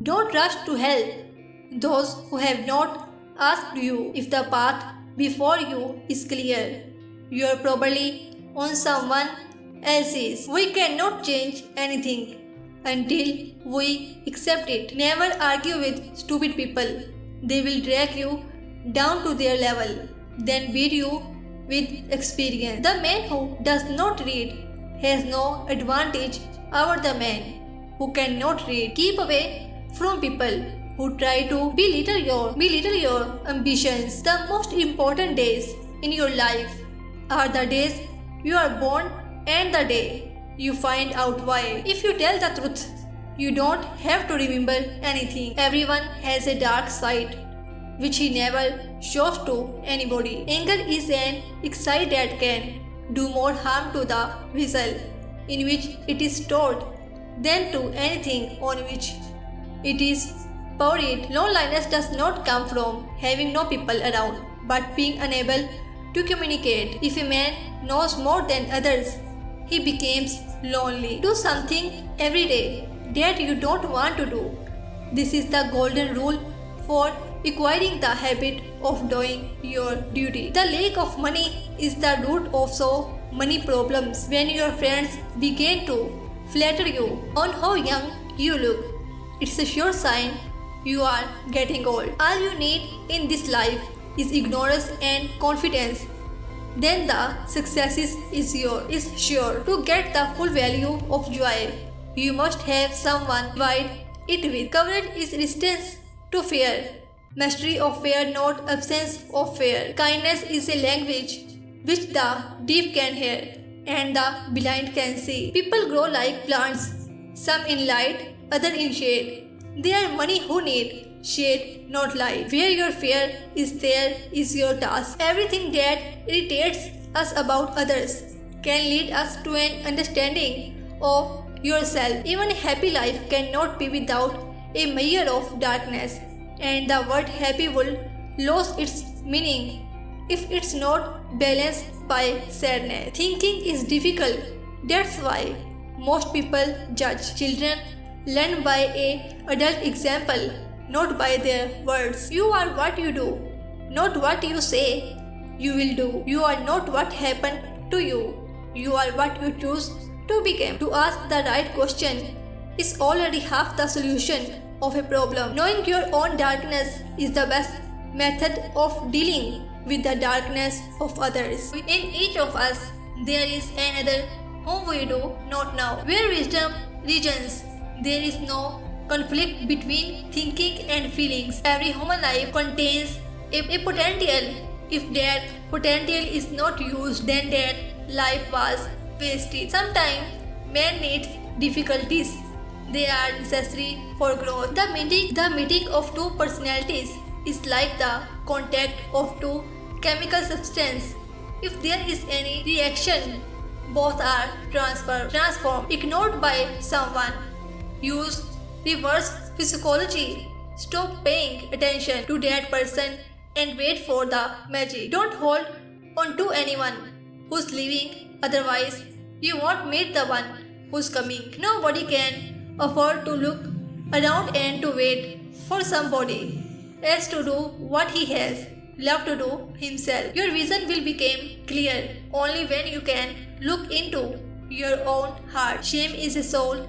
Don't rush to help those who have not asked you if the path before you is clear. You are probably on someone else's. We cannot change anything until we accept it. Never argue with stupid people. They will drag you down to their level, then beat you with experience. The man who does not read has no advantage over the man who cannot read. Keep away from people who try to belittle your ambitions. The most important days in your life are the days you are born and the day you find out why. If you tell the truth, you don't have to remember anything. Everyone has a dark side which he never shows to anybody. Anger is an excitement that can do more harm to the vessel in which it is stored than to anything on which it is poured. Loneliness does not come from having no people around, but being unable to communicate. If a man knows more than others, he becomes lonely. Do something every day that you don't want to do. This is the golden rule for acquiring the habit of doing your duty. The lack of money is the root of so many problems. When your friends begin to flatter you on how young you look, it's a sure sign you are getting old. All you need in this life is ignorance and confidence. Then the success is sure. To get the full value of joy, you must have someone to divide it with. Courage is resistance to fear. Mastery of fear, not absence of fear. Kindness is a language which the deaf can hear and the blind can see. People grow like plants, some in light, other in shade. They are many who need shade, not light. Where your fear is, there is your task. Everything that irritates us about others can lead us to an understanding of yourself. Even a happy life cannot be without a measure of darkness, and the word happy will lose its meaning if it's not balanced by sadness. Thinking is difficult. That's why most people judge. Children learn by an adult example, not by their words. You are what you do, not what you say you will do. You are not what happened to you. You are what you choose to become. To ask the right question is already half the solution of a problem. Knowing your own darkness is the best method of dealing with the darkness of others. In each of us, there is another whom we do not know. Where wisdom regions, there is no conflict between thinking and feelings. Every human life contains a potential. If that potential is not used, then that life was wasted. Sometimes man needs difficulties. They are necessary for growth. The meeting of two personalities is like the contact of two chemical substances. If there is any reaction, both are transformed. Ignored by someone. Use reverse psychology. Stop paying attention to that person and wait for the magic. Don't hold on to anyone who's leaving, otherwise you won't meet the one who's coming. Nobody can afford to look around and to wait for somebody else to do what he has love to do himself. Your vision will become clear only when you can look into your own heart. Shame is a soul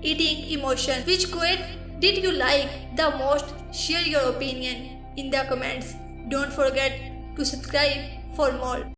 eating emotion. Which quote did you like the most? Share your opinion in the comments. Don't forget to subscribe for more.